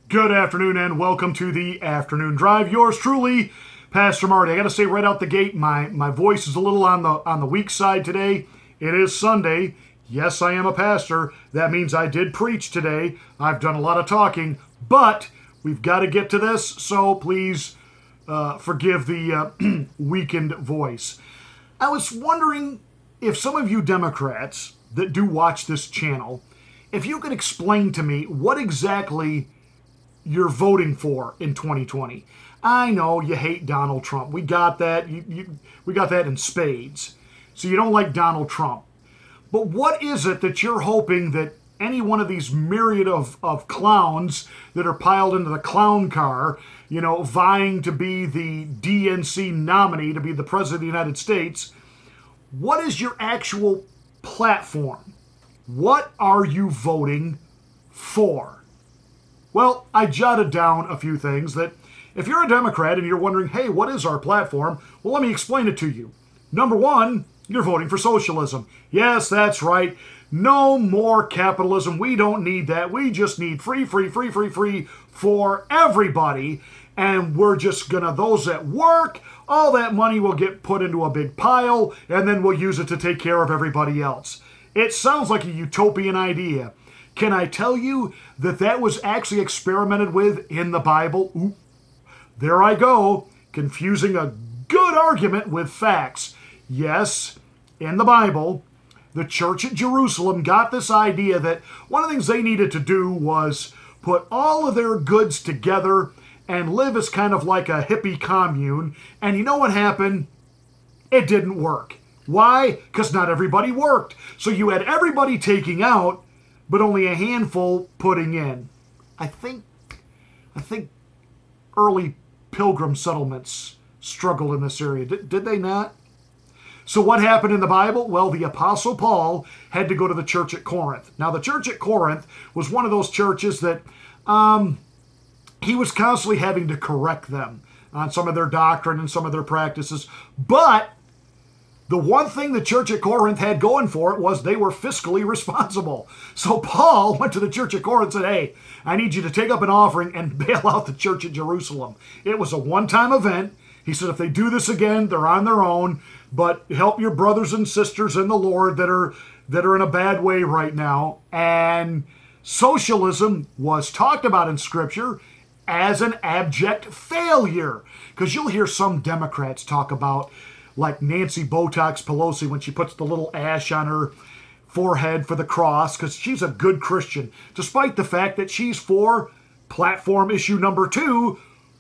Good afternoon and welcome to the Afternoon Drive. Yours truly, Pastor Marty. I got to say right out the gate, my voice is a little on the weak side today. It is Sunday. Yes, I am a pastor. That means I did preach today. I've done a lot of talking, but we've got to get to this, so please forgive the weakened voice. I was wondering if some of you Democrats that do watch this channel, if you could explain to me what exactly you're voting for in 2020. I know you hate Donald Trump. We got that. We got that in spades. So you don't like Donald Trump. But what is it that you're hoping that any one of these myriad of clowns that are piled into the clown car, you know, vying to be the DNC nominee to be the President of the United States, what is your actual platform? What are you voting for? Well, I jotted down a few things that if you're a Democrat and you're wondering, hey, what is our platform? Well, let me explain it to you. Number one, you're voting for socialism. Yes, that's right. No more capitalism. We don't need that. We just need free for everybody. And we're just going to, those that work, all that money will get put into a big pile, and then we'll use it to take care of everybody else. It sounds like a utopian idea. Can I tell you that that was actually experimented with in the Bible? Ooh, there I go, confusing a good argument with facts. Yes, in the Bible, the church at Jerusalem got this idea that one of the things they needed to do was put all of their goods together and live as kind of like a hippie commune. And you know what happened? It didn't work. Why? Because not everybody worked. So you had everybody taking out, but only a handful putting in. I think early pilgrim settlements struggled in this area. Did they not? So what happened in the Bible? Well, the Apostle Paul had to go to the church at Corinth. Now, the church at Corinth was one of those churches that he was constantly having to correct them on some of their doctrine and some of their practices. But the one thing the church at Corinth had going for it was they were fiscally responsible. So Paul went to the church at Corinth and said, hey, I need you to take up an offering and bail out the church at Jerusalem. It was a one-time event. He said, if they do this again, they're on their own, but help your brothers and sisters in the Lord that are in a bad way right now. And socialism was talked about in Scripture as an abject failure. Because you'll hear some Democrats talk about, like Nancy Botox Pelosi, when she puts the little ash on her forehead for the cross, because she's a good Christian, despite the fact that she's for platform issue number 2,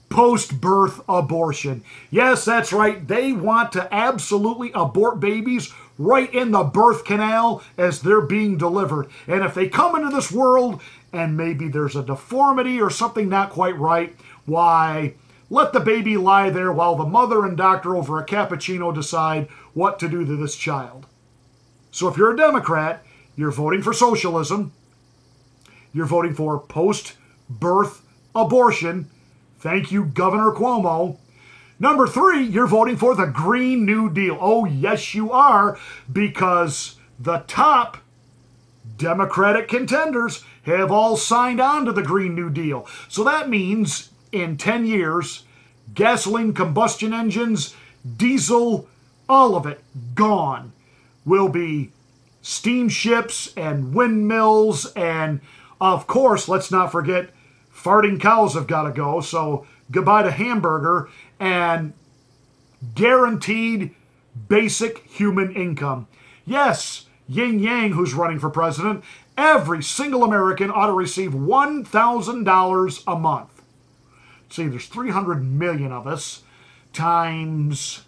post-birth abortion. Yes, that's right. They want to absolutely abort babies right in the birth canal as they're being delivered. And if they come into this world and maybe there's a deformity or something not quite right, why, let the baby lie there while the mother and doctor over a cappuccino decide what to do to this child. So if you're a Democrat, you're voting for socialism. You're voting for post-birth abortion. Thank you, Governor Cuomo. Number 3, you're voting for the Green New Deal. Oh, yes, you are, because the top Democratic contenders have all signed on to the Green New Deal. So that means in 10 years, gasoline combustion engines, diesel, all of it gone. Will be steamships and windmills, and of course, let's not forget, farting cows have got to go, so goodbye to hamburger, and guaranteed basic human income. Yes, Yin Yang, who's running for president, every single American ought to receive $1,000 a month. See, there's 300 million of us times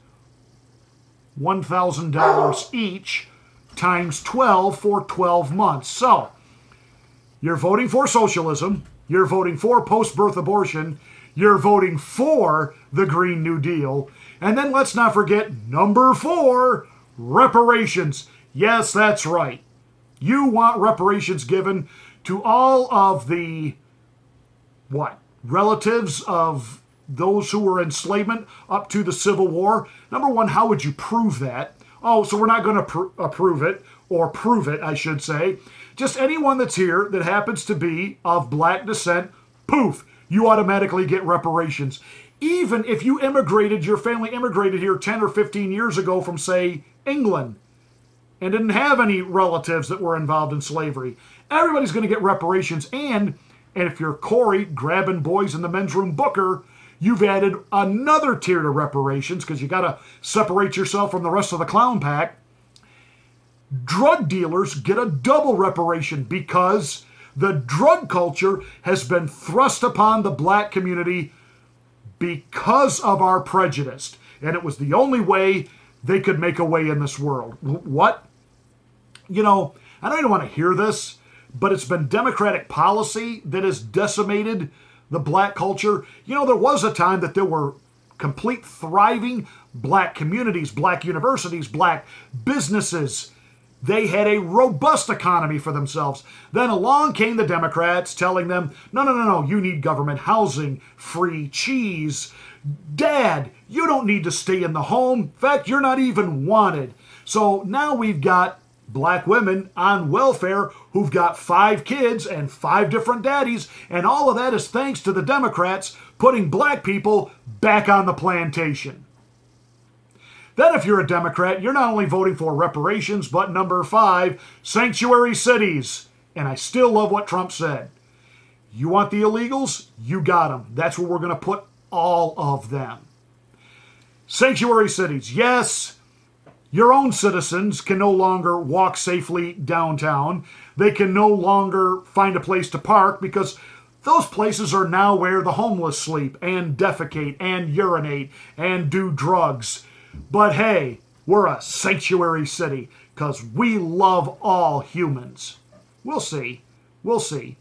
$1,000 each times 12 for 12 months. So, you're voting for socialism, you're voting for post-birth abortion, you're voting for the Green New Deal, and then let's not forget number 4, reparations. Yes, that's right. You want reparations given to all of the, relatives of those who were in enslavement up to the Civil War. Number 1, how would you prove that? Oh, so we're not going to approve it, or prove it, I should say. Just anyone that's here that happens to be of black descent, poof, you automatically get reparations. Even if you immigrated, your family immigrated here 10 or 15 years ago from, say, England, and didn't have any relatives that were involved in slavery, everybody's going to get reparations. And if you're Corey grabbing boys in the men's room Booker, you've added another tier to reparations because you got to separate yourself from the rest of the clown pack. Drug dealers get a double reparation because the drug culture has been thrust upon the black community because of our prejudice. And it was the only way they could make a way in this world. What? You know, I don't even want to hear this, but it's been Democratic policy that has decimated the black culture. You know, there was a time that there were complete thriving black communities, black universities, black businesses. They had a robust economy for themselves. Then along came the Democrats telling them, no, you need government housing, free cheese. Dad, you don't need to stay in the home. In fact, you're not even wanted. So now we've got black women on welfare who've got 5 kids and 5 different daddies, and all of that is thanks to the Democrats putting black people back on the plantation. Then if you're a Democrat, you're not only voting for reparations, but number 5, sanctuary cities. And I still love what Trump said. You want the illegals? You got them. That's where we're going to put all of them. Sanctuary cities. Yes, your own citizens can no longer walk safely downtown. They can no longer find a place to park because those places are now where the homeless sleep and defecate and urinate and do drugs. But hey, we're a sanctuary city because we love all humans. We'll see. We'll see.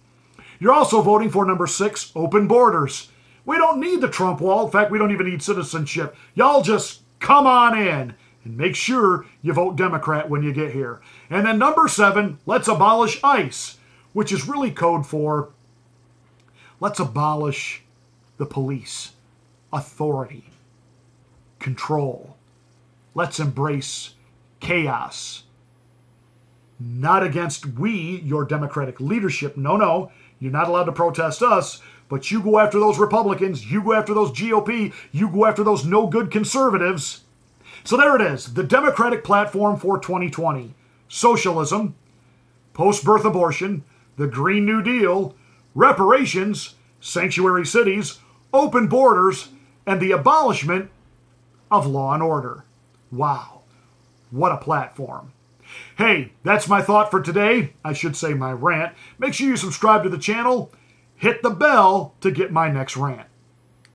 You're also voting for number 6, open borders. We don't need the Trump wall. In fact, we don't even need citizenship. Y'all just come on in and make sure you vote Democrat when you get here. And then number 7, let's abolish ICE, which is really code for let's abolish the police, authority, control. Let's embrace chaos. Not against we, your Democratic leadership. No, you're not allowed to protest us, but you go after those Republicans, you go after those GOP, you go after those no-good conservatives. So there it is, the Democratic platform for 2020. Socialism, post-birth abortion, the Green New Deal, reparations, sanctuary cities, open borders, and the abolishment of law and order. Wow, what a platform. Hey, that's my thought for today. I should say my rant. Make sure you subscribe to the channel. Hit the bell to get my next rant.